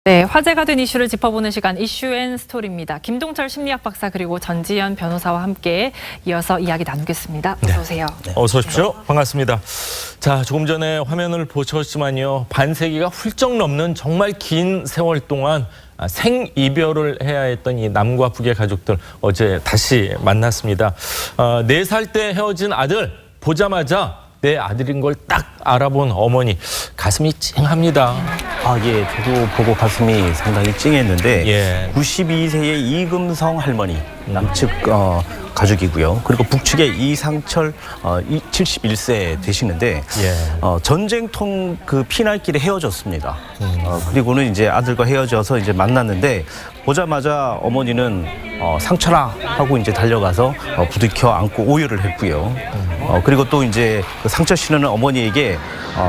네, 화제가 된 이슈를 짚어보는 시간 이슈앤스토리입니다. 김동철 심리학 박사 그리고 전지현 변호사와 함께 이어서 이야기 나누겠습니다. 어서 오세요. 네. 어서 오십시오. 반갑습니다. 자, 조금 전에 화면을 보셨지만요. 반세기가 훌쩍 넘는 정말 긴 세월 동안 생이별을 해야 했던 이 남과 북의 가족들 어제 다시 만났습니다. 4살 때 헤어진 아들 보자마자 내 아들인 걸 딱 알아본 어머니 가슴이 찡합니다. 예, 저도 보고 가슴이 상당히 찡했는데 예. 92세의 이금성 할머니 남측 가족이고요. 그리고 북측의 이상철 71세 되시는데 전쟁통 그 피날길에 헤어졌습니다. 그리고는 이제 아들과 헤어져서 이제 만났는데 보자마자 어머니는 상철아 하고 이제 달려가서 부둥켜 안고 오열을 했고요. 그리고 또 이제 그 상철 씨는 어머니에게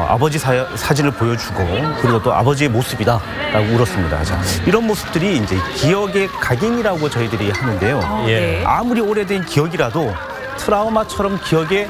아버지 사진을 보여주고 그리고 또 아버지의 모습이다라고 울었습니다. 자, 이런 모습들이 이제 기억의 각인이라고 저희들이 하는데요. 예. 아무리 오래된 기억이라도 트라우마처럼 기억에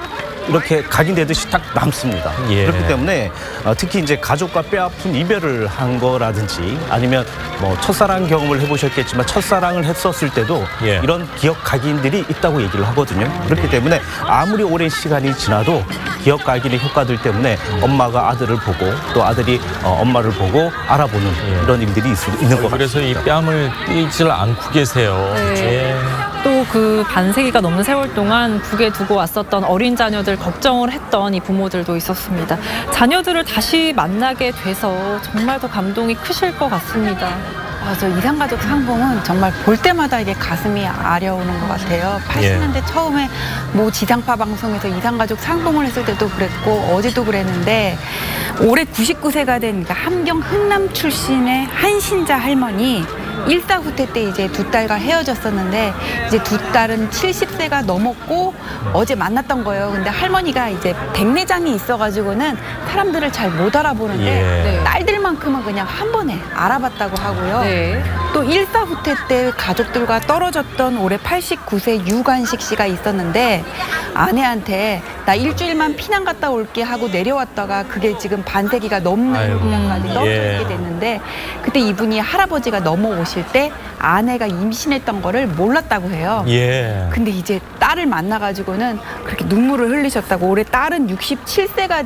이렇게 각인되듯이 딱 남습니다. 예. 그렇기 때문에 특히 이제 가족과 뼈아픈 이별을 한 거라든지 아니면 뭐 첫사랑 경험을 해보셨겠지만 첫사랑을 했었을 때도 예. 이런 기억 각인들이 있다고 얘기를 하거든요. 그렇기 때문에 아무리 오랜 시간이 지나도 기억 각인의 효과들 때문에 엄마가 아들을 보고 또 아들이 엄마를 보고 알아보는 이런 일들이 있는 것 같습니다. 그래서 이 뺨을 띄질 않고 계세요. 네. 예. 또 그 반세기가 넘는 세월 동안 북에 두고 왔었던 어린 자녀들 걱정을 했던 이 부모들도 있었습니다. 자녀들을 다시 만나게 돼서 정말 더 감동이 크실 것 같습니다. 맞아, 이상가족 상봉은 정말 볼 때마다 이게 가슴이 아려오는 것 같아요. 80년대 처음에 뭐 지상파 방송에서 이상가족 상봉을 했을 때도 그랬고 어제도 그랬는데 올해 99세가 된 함경 흥남 출신의 한신자 할머니 일사후퇴 때 이제 두 딸과 헤어졌었는데 이제 두 딸은 70세가 넘었고 어제 만났던 거예요. 근데 할머니가 이제 백내장이 있어가지고는 사람들을 잘 못 알아보는데 딸들만큼은 그냥 한 번에 알아봤다고 하고요. 네. 또 일사후퇴 때 가족들과 떨어졌던 올해 89세 유관식 씨가 있었는데 아내한테 나 일주일만 피난 갔다 올게 하고 내려왔다가 그게 지금 반세기가 넘는 분량까지 떨어져 있게 됐는데 그때 이분이 할아버지가 넘어오실 때 아내가 임신했던 거를 몰랐다고 해요. 예. 근데 이제 딸을 만나가지고는 그렇게 눈물을 흘리셨다고 올해 딸은 67세가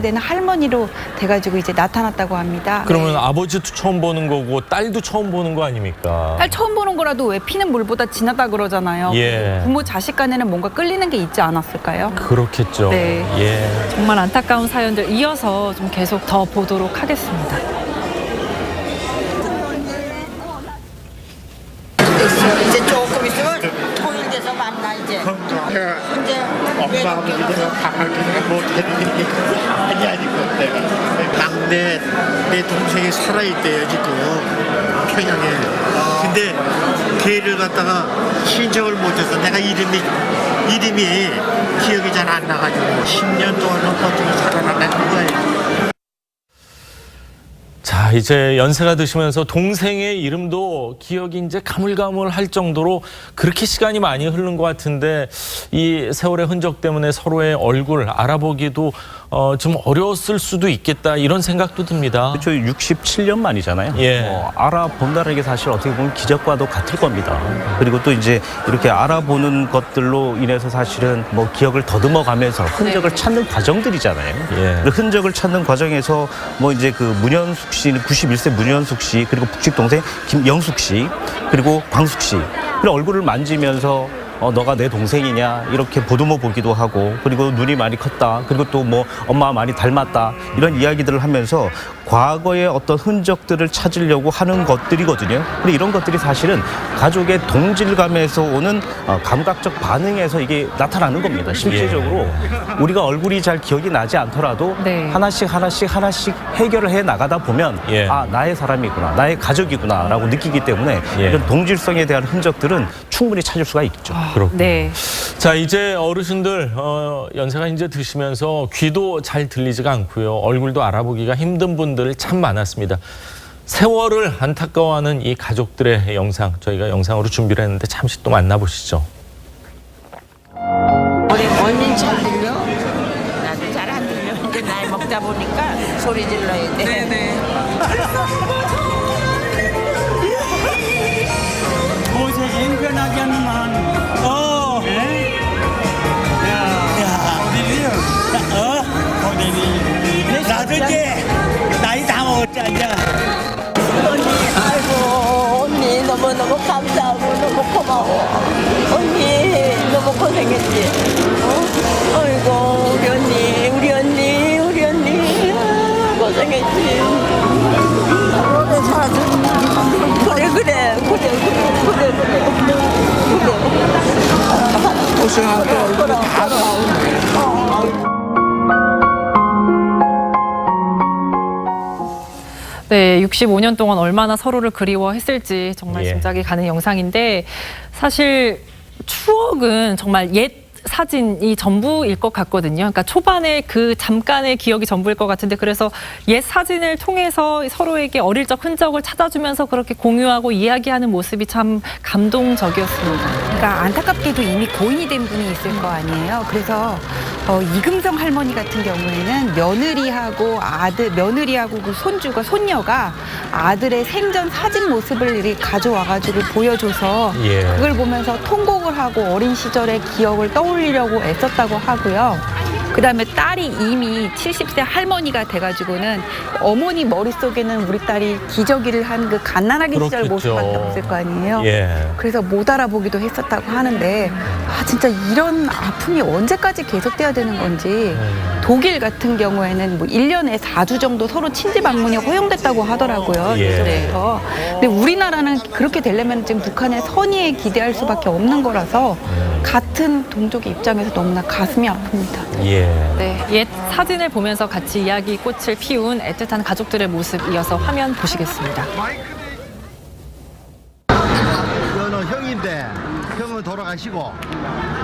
된 할머니로 돼가지고 이제 나타났다고 합니다. 그러면 아버지도 처음 보는 거고 딸도 처음 보는 거 아닙니까? 딸 처음 보는 거라도 왜 피는 물보다 진하다 그러잖아요. 예. 부모 자식 간에는 뭔가 끌리는 게 있지 않았을까요? 그렇겠죠. 네. 예. 정말 안타까운 사연들 이어서 좀 계속 더 보도록 하겠습니다. 이제 조금 있으면 통일돼서 만나 이제. 이제 엄마 아버지가 가기는 못했는 게 아니 아니고 내가 막내 내 동생이 살아있대요 지금 평양에. 근데 걔를 갖다가 신청을 못해서 내가 이름이 기억이 잘 안 나가지고 10년 동안 버티고 살아남는 거예요. 자, 이제 연세가 드시면서 동생의 이름도 기억이 이제 가물가물할 정도로 그렇게 시간이 많이 흐른 것 같은데 이 세월의 흔적 때문에 서로의 얼굴 알아보기도 좀 어려웠을 수도 있겠다 이런 생각도 듭니다. 그렇죠. 67년 만이잖아요. 예. 알아본다는 게 사실 어떻게 보면 기적과도 같을 겁니다. 그리고 또 이제 이렇게 알아보는 것들로 인해서 사실은 뭐 기억을 더듬어가면서 흔적을 찾는 과정들이잖아요. 예. 그 흔적을 찾는 과정에서 뭐 이제 그 문현숙 씨, 91세 문현숙 씨, 그리고 북측 동생 김영숙 씨, 그리고 광숙 씨. 그리고 얼굴을 만지면서 너가 내 동생이냐 이렇게 보듬어 보기도 하고 그리고 눈이 많이 컸다 그리고 또 뭐 엄마 많이 닮았다 이런 이야기들을 하면서 과거의 어떤 흔적들을 찾으려고 하는 것들이거든요. 근데 이런 것들이 사실은 가족의 동질감에서 오는 감각적 반응에서 이게 나타나는 겁니다. 실제적으로 우리가 얼굴이 잘 기억이 나지 않더라도 하나씩 해결을 해 나가다 보면 아 나의 사람이구나 나의 가족이구나 라고 느끼기 때문에 이런 동질성에 대한 흔적들은 충분히 찾을 수가 있죠. 그렇군요. 네. 자, 이제 어르신들 연세가 이제 드시면서 귀도 잘 들리지가 않고요. 얼굴도 알아보기가 힘든 분들 참 많았습니다. 세월을 안타까워하는 이 가족들의 영상 저희가 영상으로 준비를 했는데 잠시 또 만나보시죠. 언니 잘 들려? 나도 잘 안 들려. 이제 나이 먹다 보니까 소리 질러야 돼. 네네. 일어나지 않는 한. 네? 나도 이제 나이 다 먹었지, 이제. 아이고 언니 너무너무 감사하고 너무 고마워. 언니 너무 고생했지. 아이고 우리 언니 고생했지. 그래. 고생하고 다 네, 65년 동안 얼마나 서로를 그리워했을지 정말 예. 짐작이 가는 영상인데 사실 추억은 정말 옛 사진이 전부일 것 같거든요. 그러니까 초반에 그 잠깐의 기억이 전부일 것 같은데 그래서 옛 사진을 통해서 서로에게 어릴 적 흔적을 찾아주면서 그렇게 공유하고 이야기하는 모습이 참 감동적이었습니다. 그러니까 안타깝게도 이미 고인이 된 분이 있을 거 아니에요. 그래서 이금성 할머니 같은 경우에는 며느리하고 그 손녀가 아들의 생전 사진 모습을 이렇게 가져와가지고 보여줘서 예. 그걸 보면서 통곡을 하고 어린 시절의 기억을 떠올리려고 애썼다고 하고요. 그다음에 딸이 이미 70세 할머니가 돼가지고는 어머니 머릿속에는 우리 딸이 기저귀를 한 그 갓난아기 시절 그렇겠죠. 모습밖에 없을 거 아니에요. 예. 그래서 못 알아보기도 했었다고 하는데 진짜 이런 아픔이 언제까지 계속돼야 되는 건지 독일 같은 경우에는 뭐 1년에 4주 정도 서로 친지 방문이 허용됐다고 하더라고요. 예. 예전부터. 근데 우리나라는 그렇게 되려면 지금 북한의 선의에 기대할 수밖에 없는 거라서 같은 동족의 입장에서 너무나 가슴이 아픕니다. 예. 네, 옛 사진을 보면서 같이 이야기 꽃을 피운 애틋한 가족들의 모습 이어서 화면 보시겠습니다. 저는 형인데 형은 돌아가시고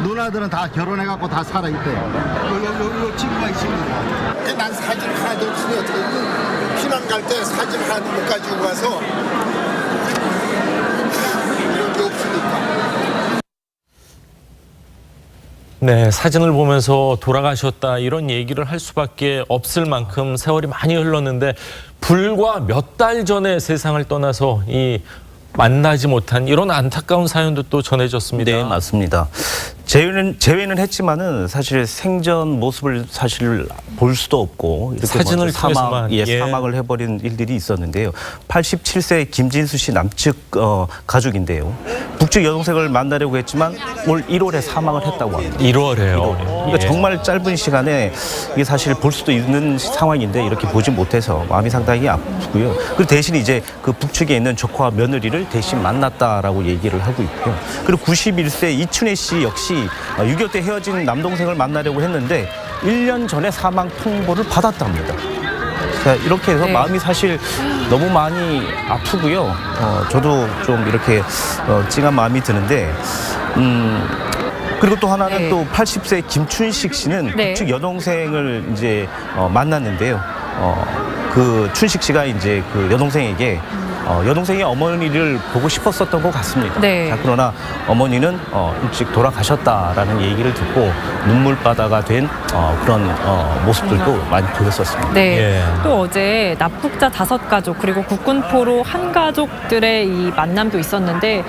누나들은 다 결혼해갖고 다 살아있대요. 요 친구가 있습니다. 난 사진 하나도 없으니 어떻게 피난 갈 때 사진 하나도 못 가지고 가서 이런 게 없으니까. 네, 사진을 보면서 돌아가셨다 이런 얘기를 할 수밖에 없을 만큼 세월이 많이 흘렀는데 불과 몇 달 전에 세상을 떠나서 이 만나지 못한 이런 안타까운 사연도 또 전해졌습니다. 네, 맞습니다. 재회는 했지만은 사실 생전 모습을 사실 볼 수도 없고 이렇게 사진을 먼저 통해서만, 예. 사막을 해버린 일들이 있었는데요. 87세 김진수 씨 남측 가족인데요. 북측 여동생을 만나려고 했지만 올 1월에 사망을 했다고 합니다. 1월에요. 그러니까 예. 정말 짧은 시간에 이게 사실 볼 수도 있는 상황인데 이렇게 보지 못해서 마음이 상당히 아프고요. 그리고 대신 이제 그 북측에 있는 조카 며느리를 대신 만났다라고 얘기를 하고 있고요. 그리고 91세 이춘혜 씨 역시 6.25 때 헤어진 남동생을 만나려고 했는데 1년 전에 사망 통보를 받았답니다. 자, 이렇게 해서 네. 마음이 사실 너무 많이 아프고요. 저도 좀 이렇게 찡한 마음이 드는데 그리고 또 하나는 네. 또 80세 김춘식 씨는 네. 북측 여동생을 이제 만났는데요. 그 춘식 씨가 이제 그 여동생에게 여동생이 어머니를 보고 싶었었던 것 같습니다. 네. 자, 그러나 어머니는 일찍 돌아가셨다라는 얘기를 듣고 눈물바다가 된 그런 모습들도 많이 보였었습니다. 네. 예. 또 어제 납북자 5가족 그리고 국군포로 한 가족들의 이 만남도 있었는데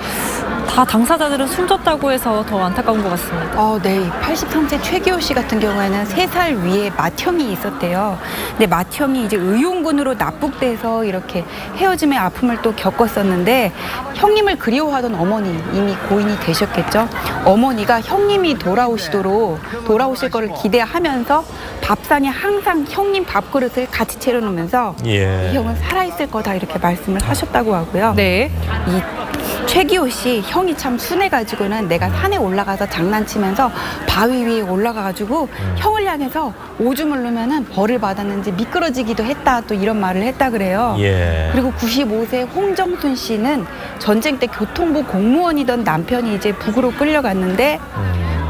다 당사자들은 숨졌다고 해서 더 안타까운 것 같습니다. 네. 83세 최기호 씨 같은 경우에는 3살 위에 맏형이 있었대요. 근데 맏형이 이제 의용군으로 납북돼서 이렇게 헤어짐의 아픔을 또 겪었었는데 형님을 그리워하던 어머니 이미 고인이 되셨겠죠. 어머니가 형님이 돌아오실 거를 기대하면서 밥상에 항상 형님 밥그릇을 같이 차려놓으면서 예. 이 형은 살아있을 거다 이렇게 말씀을 하셨다고 하고요. 네. 이 최기호 씨 형이 참 순해가지고는 내가 산에 올라가서 장난치면서 바위 위에 올라가가지고 형을 향해서 오줌을 누면은 벌을 받았는지 미끄러지기도 했다 또 이런 말을 했다 그래요. 예. 그리고 95세 홍정순 씨는 전쟁 때 교통부 공무원이던 남편이 이제 북으로 끌려갔는데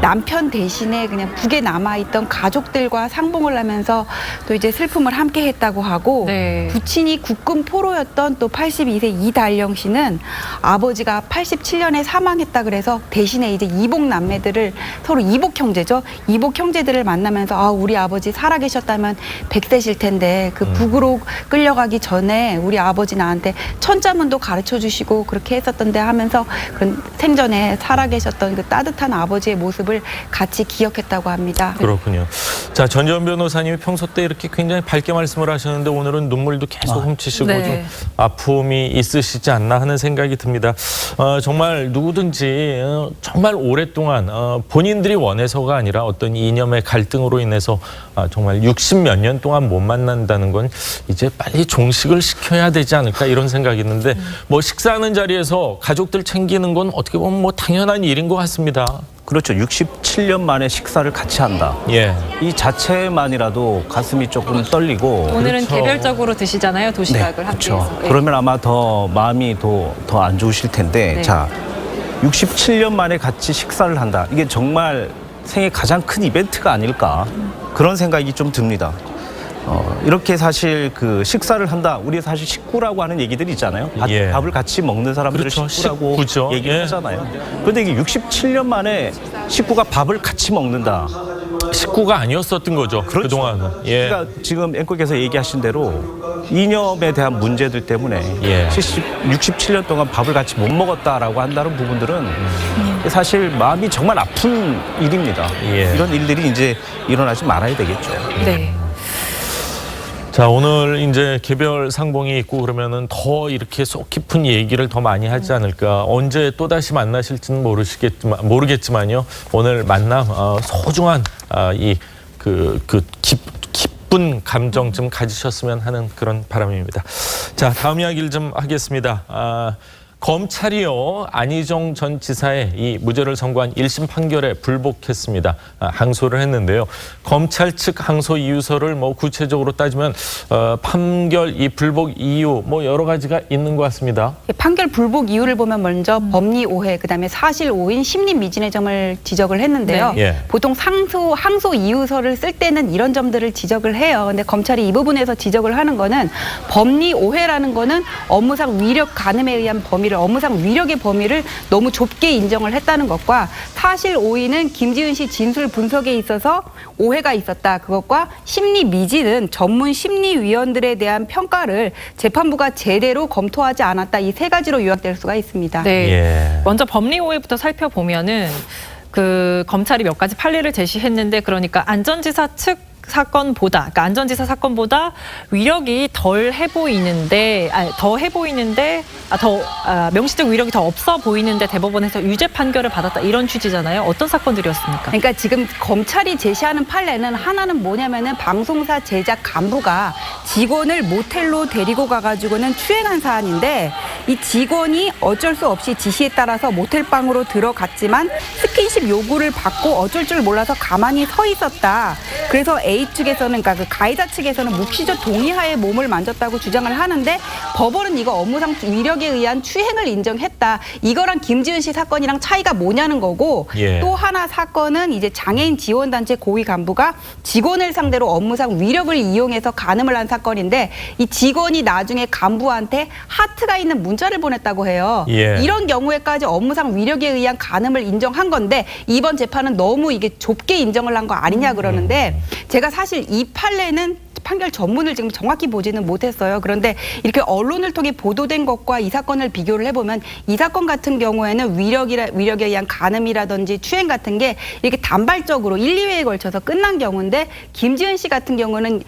남편 대신에 그냥 북에 남아있던 가족들과 상봉을 하면서 또 이제 슬픔을 함께 했다고 하고 네. 부친이 국군 포로였던 또 82세 이달령 씨는 아버지가 87년에 사망했다 그래서 대신에 이제 이복 남매들을 서로 이복 형제죠. 이복 형제들을 만나면서 아, 우리 아버지 살아계셨다면 100세실 텐데 그 북으로 끌려가기 전에 우리 아버지 나한테 천자문도 가르쳐 주시고 그렇게 했었던데 하면서 그 생전에 살아계셨던 그 따뜻한 아버지의 모습을 같이 기억했다고 합니다. 그렇군요. 자, 전지현 변호사님이 평소 때 이렇게 굉장히 밝게 말씀을 하셨는데 오늘은 눈물도 계속 훔치시고 네. 좀 아픔이 있으시지 않나 하는 생각이 듭니다. 정말 누구든지 정말 오랫동안 본인들이 원해서가 아니라 어떤 이념의 갈등으로 인해서 정말 60몇 년 동안 못 만난다는 건 이제 빨리 종식을 시켜야 되지 않을까 이런 생각이 있는데 뭐 식사하는 자리에서 가족들 챙기는 건 어떻게 보면 뭐 당연한 일인 것 같습니다. 그렇죠. 67년 만에 식사를 같이 한다. 예. 이 자체만이라도 가슴이 조금 떨리고. 오늘은 그렇죠. 개별적으로 드시잖아요. 도시락을 그렇죠. 함께해서. 예. 그러면 아마 더 마음이 더 안 좋으실 텐데. 네. 자, 67년 만에 같이 식사를 한다. 이게 정말 생애 가장 큰 이벤트가 아닐까. 그런 생각이 좀 듭니다. 이렇게 사실 그 식사를 한다. 우리 사실 식구라고 하는 얘기들이 있잖아요. 예. 밥을 같이 먹는 사람들을 그렇죠. 식구라고 식구죠. 얘기를 예. 하잖아요. 그런데 이게 67년 만에 식구가 밥을 같이 먹는다. 식구가 아니었었던 거죠. 그렇죠. 그동안은. 예. 그러니까 지금 앵커께서 얘기하신 대로 이념에 대한 문제들 때문에 예. 67년 동안 밥을 같이 못 먹었다라고 한다는 부분들은 사실 마음이 정말 아픈 일입니다. 예. 이런 일들이 이제 일어나지 말아야 되겠죠. 네. 자, 오늘 이제 개별 상봉이 있고 그러면은 더 이렇게 속 깊은 얘기를 더 많이 하지 않을까. 언제 또 다시 만나실지는 모르겠지만요. 오늘 만남 소중한 기쁜 감정 좀 가지셨으면 하는 그런 바람입니다. 자, 다음 이야기를 좀 하겠습니다. 검찰이요, 안희정 전 지사의 이 무죄를 선고한 1심 판결에 불복했습니다. 항소를 했는데요. 검찰 측 항소 이유서를 뭐 구체적으로 따지면 판결 이 불복 이유 뭐 여러 가지가 있는 것 같습니다. 판결 불복 이유를 보면 먼저 법리 오해, 그다음에 사실 오인, 심리 미진의 점을 지적을 했는데요. 네. 예. 보통 항소 이유서를 쓸 때는 이런 점들을 지적을 해요. 근데 검찰이 이 부분에서 지적을 하는 거는 법리 오해라는 거는 업무상 위력 가늠에 의한 범위를 업무상 위력의 범위를 너무 좁게 인정을 했다는 것과 사실 오인은 김지은 씨 진술 분석에 있어서 오해가 있었다. 그것과 심리 미진은 전문 심리위원들에 대한 평가를 재판부가 제대로 검토하지 않았다. 이 세 가지로 요약될 수가 있습니다. 네. 예. 먼저 법리 오해부터 살펴보면은 그 검찰이 몇 가지 판례를 제시했는데 그러니까 안전지사 측 사건보다, 그러니까 안전지사 사건보다 위력이 더 명시적 위력이 더 없어 보이는데 대법원에서 유죄 판결을 받았다 이런 취지잖아요. 어떤 사건들이었습니까? 그러니까 지금 검찰이 제시하는 판례는 하나는 뭐냐면은 방송사 제작 간부가 직원을 모텔로 데리고 가가지고는 추행한 사안인데 이 직원이 어쩔 수 없이 지시에 따라서 모텔방으로 들어갔지만 스킨십 요구를 받고 어쩔 줄 몰라서 가만히 서 있었다. 그래서 A 측에서는, 그러니까 그 가해자 측에서는 묵시적 동의하에 몸을 만졌다고 주장을 하는데 법원은 이거 업무상 위력에 의한 추행을 인정했다. 이거랑 김지은 씨 사건이랑 차이가 뭐냐는 거고 예. 또 하나 사건은 이제 장애인 지원단체 고위 간부가 직원을 상대로 업무상 위력을 이용해서 간음을 한 사건인데 이 직원이 나중에 간부한테 하트가 있는 문자를 보냈다고 해요. 예. 이런 경우에까지 업무상 위력에 의한 간음을 인정한 건데 이번 재판은 너무 이게 좁게 인정을 한 거 아니냐 그러는데 제가 사실 이 판례는 판결 전문을 지금 정확히 보지는 못했어요. 그런데 이렇게 언론을 통해 보도된 것과 이 사건을 비교를 해보면 이 사건 같은 경우에는 위력에 의한 간음이라든지 추행 같은 게 이렇게 단발적으로 1, 2회에 걸쳐서 끝난 경우인데 김지은 씨 같은 경우는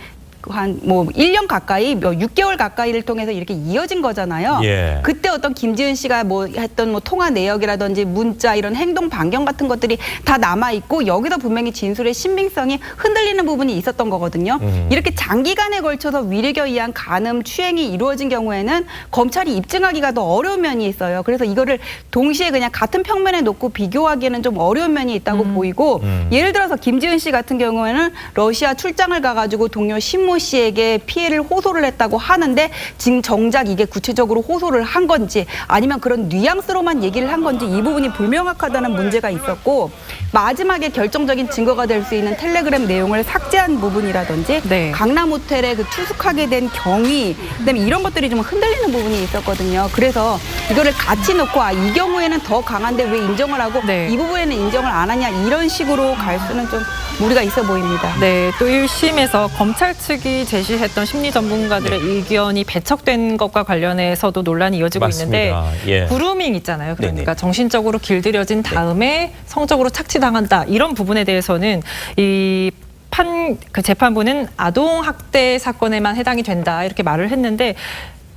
한 1년 가까이 6개월 가까이를 통해서 이렇게 이어진 거잖아요. 예. 그때 어떤 김지은 씨가 했던 통화 내역이라든지 문자 이런 행동 반경 같은 것들이 다 남아 있고 여기서 분명히 진술의 신빙성이 흔들리는 부분이 있었던 거거든요. 이렇게 장기간에 걸쳐서 위력에 의한 간음, 추행이 이루어진 경우에는 검찰이 입증하기가 더 어려운 면이 있어요. 그래서 이거를 동시에 그냥 같은 평면에 놓고 비교하기에는 좀 어려운 면이 있다고 보이고 예를 들어서 김지은 씨 같은 경우에는 러시아 출장을 가가지고 동료 신문 신미호 씨에게 피해를 호소를 했다고 하는데 지금 정작 이게 구체적으로 호소를 한 건지 아니면 그런 뉘앙스로만 얘기를 한 건지 이 부분이 불명확하다는 문제가 있었고 마지막에 결정적인 증거가 될 수 있는 텔레그램 내용을 삭제한 부분이라든지 네. 강남 호텔에 그 투숙하게 된 경위 그다음에 이런 것들이 좀 흔들리는 부분이 있었거든요. 그래서 이거를 같이 놓고 이 경우에는 더 강한데 왜 인정을 하고 네. 이 부분에는 인정을 안 하냐 이런 식으로 갈 수는 좀 무리가 있어 보입니다. 네, 또 1심에서 검찰 측이 제시했던 심리 전문가들의 의견이 배척된 것과 관련해서도 논란이 이어지고 맞습니다. 있는데 예. 그루밍 있잖아요. 그러니까 네네. 정신적으로 길들여진 다음에 성적으로 착취당한다. 이런 부분에 대해서는 그 재판부는 아동학대 사건에만 해당이 된다. 이렇게 말을 했는데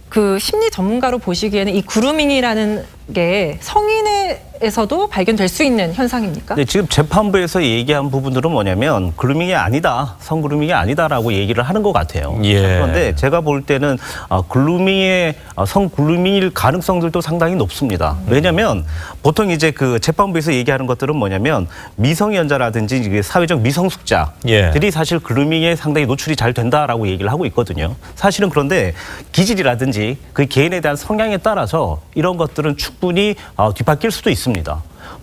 그 심리 전문가로 보시기에는 이 그루밍이라는 게 성인에서도 발견될 수 있는 현상입니까? 네, 지금 재판부에서 얘기한 부분들은 뭐냐면 그루밍이 아니다, 성그루밍이 아니다라고 얘기를 하는 것 같아요. 예. 그런데 제가 볼 때는 성그루밍일 가능성들도 상당히 높습니다. 왜냐하면 보통 이제 그 재판부에서 얘기하는 것들은 뭐냐면 미성년자라든지 이게 사회적 미성숙자들이 예. 사실 그루밍에 상당히 노출이 잘 된다라고 얘기를 하고 있거든요. 사실은 그런데 기질이라든지 그 개인에 대한 성향에 따라서 이런 것들은 충분히 뒤바뀔 수도 있습니다.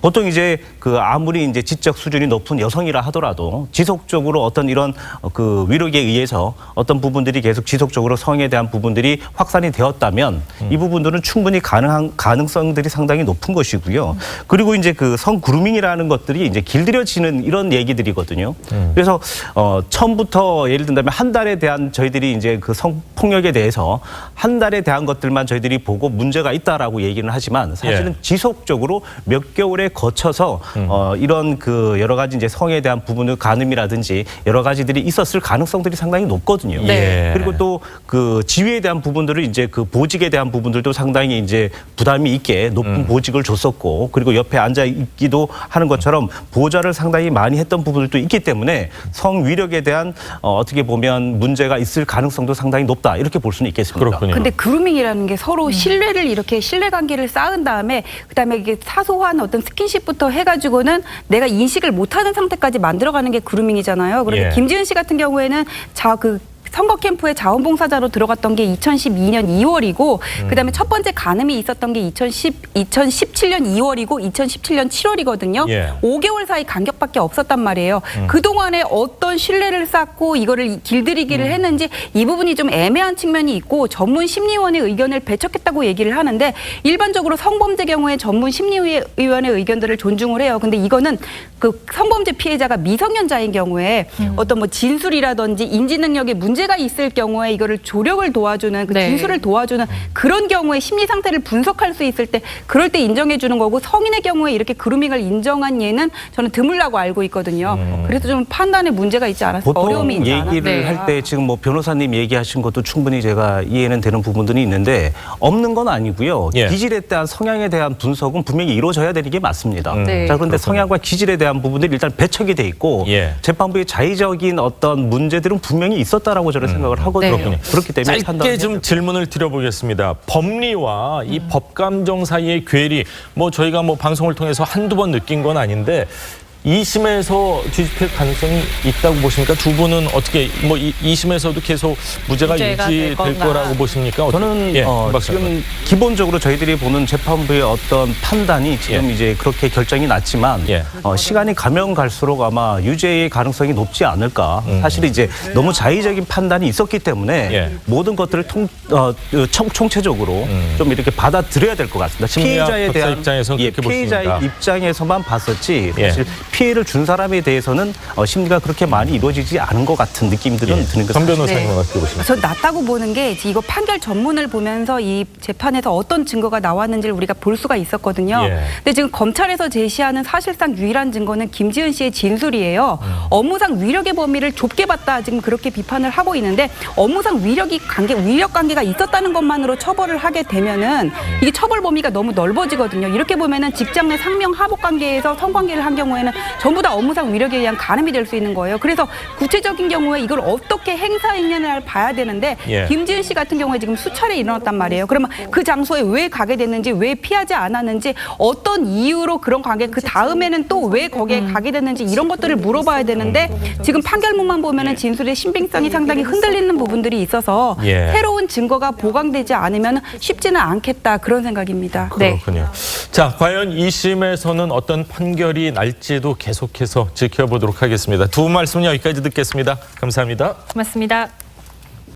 보통 이제 그 아무리 이제 지적 수준이 높은 여성이라 하더라도 지속적으로 어떤 이런 그 위력에 의해서 어떤 부분들이 계속 지속적으로 성에 대한 부분들이 확산이 되었다면 이 부분들은 충분히 가능성들이 상당히 높은 것이고요. 그리고 이제 그 성그루밍이라는 것들이 이제 길들여지는 이런 얘기들이거든요. 그래서 처음부터 예를 든다면 한 달에 대한 저희들이 이제 그 성폭력에 대해서 한 달에 대한 것들만 저희들이 보고 문제가 있다라고 얘기는 하지만 사실은 예. 지속적으로 몇 개월에 거쳐서 이런 그 여러 가지 이제 성에 대한 부분의 간음이라든지 여러 가지들이 있었을 가능성들이 상당히 높거든요. 네. 그리고 또 그 지위에 대한 부분들을 이제 그 보직에 대한 부분들도 상당히 이제 부담이 있게 높은 보직을 줬었고 그리고 옆에 앉아 있기도 하는 것처럼 보좌를 상당히 많이 했던 부분들도 있기 때문에 성 위력에 대한 어떻게 보면 문제가 있을 가능성도 상당히 높다 이렇게 볼 수는 있겠습니다. 그렇군요. 근데 그루밍이라는 게 서로 신뢰를 이렇게 신뢰관계를 쌓은 다음에 그다음에 이게 사소한 어떤 스킨십부터 해가지고는 내가 인식을 못하는 상태까지 만들어가는 게 그루밍이잖아요. 그런데 예. 김지은 씨 같은 경우에는 선거 캠프에 자원봉사자로 들어갔던 게 2012년 2월이고 그다음에 첫 번째 간음이 있었던 게 2017년 2월이고 2017년 7월이거든요. 예. 5개월 사이 간격밖에 없었단 말이에요. 그동안에 어떤 신뢰를 쌓고 이거를 길들이기를 했는지 이 부분이 좀 애매한 측면이 있고 전문 심리위원회 의견을 배척했다고 얘기를 하는데 일반적으로 성범죄 경우에 전문 심리위원회 의견들을 존중을 해요. 근데 이거는 그 성범죄 피해자가 미성년자인 경우에 어떤 뭐 진술이라든지 인지 능력에 문제가 있을 경우에 이거를 조력을 도와주는 그 네. 진술을 도와주는 그런 경우에 심리 상태를 분석할 수 있을 때 그럴 때 인정해 주는 거고 성인의 경우에 이렇게 그루밍을 인정한 예는 저는 드물다고 알고 있거든요. 그래서 좀 판단에 문제가 있지 않았을까 보통 어려움이 있지 않았을까. 얘기를 네. 할 때 지금 뭐 변호사님 얘기하신 것도 충분히 제가 이해는 되는 부분들이 있는데 없는 건 아니고요. 예. 기질에 대한 성향에 대한 분석은 분명히 이루어져야 되는 게 맞습니다. 네. 자, 그런데 성향과 기질에 대한 부분들이 일단 배척이 돼 있고 예. 재판부의 자의적인 어떤 문제들은 분명히 있었다라고 저는 생각을 하거든요. 네. 그렇기 때문에 짧게 좀 질문을 드려보겠습니다. 법리와 이 법감정 사이의 괴리, 뭐 저희가 뭐 방송을 통해서 한두 번 느낀 건 아닌데 2심에서 뒤집힐 가능성이 있다고 보십니까? 두 분은 어떻게 뭐 2심에서도 계속 무죄가 무죄가 될 유지될 건가? 거라고 보십니까? 저는 예, 김 박사님. 지금 기본적으로 저희들이 보는 재판부의 어떤 판단이 지금 이제 그렇게 결정이 났지만 예. 시간이 가면 갈수록 아마 유죄의 가능성이 높지 않을까. 사실 이제 너무 자의적인 판단이 있었기 때문에 예. 모든 것들을 총체적으로 좀 이렇게 받아들여야 될 것 같습니다. 심리학 피해자에 박사 대한 입장에서는 그렇게 피해자의 보십니까? 입장에서만 봤었지 예. 사실 피해를 준 사람에 대해서는 심리가 그렇게 많이 이루어지지 않은 것 같은 느낌들은 드는 것 전 같습니다. 변호사님 네. 어떻게 보십니까? 전 낫다고 보는 게 이거 판결 전문을 보면서 이 재판에서 어떤 증거가 나왔는지를 우리가 볼 수가 있었거든요. 예. 근데 지금 검찰에서 제시하는 사실상 유일한 증거는 김지은 씨의 진술이에요. 업무상 위력의 범위를 좁게 봤다 지금 그렇게 비판을 하고 있는데 업무상 위력 관계가 있었다는 것만으로 처벌을 하게 되면은 이게 처벌 범위가 너무 넓어지거든요. 이렇게 보면은 직장 내 상명 하복 관계에서 성관계를 한 경우에는 전부 다 업무상 위력에 의한 간음이 될 수 있는 거예요. 그래서 구체적인 경우에 이걸 어떻게 행사했냐를 봐야 되는데 예. 김지은 씨 같은 경우에 지금 수차례 일어났단 말이에요. 그러면 그 장소에 왜 가게 됐는지, 왜 피하지 않았는지, 어떤 이유로 그런 관계, 그 다음에는 또 왜 거기에 가게 됐는지 이런 것들을 물어봐야 되는데 지금 판결문만 보면은 진술의 신빙성이 상당히 흔들리는 부분들이 있어서 예. 새로운 증거가 보강되지 않으면 쉽지는 않겠다 그런 생각입니다. 네. 그렇군요. 자, 과연 2심에서는 어떤 판결이 날지도 계속해서 지켜보도록 하겠습니다. 두 분 말씀 여기까지 듣겠습니다. 감사합니다. 고맙습니다.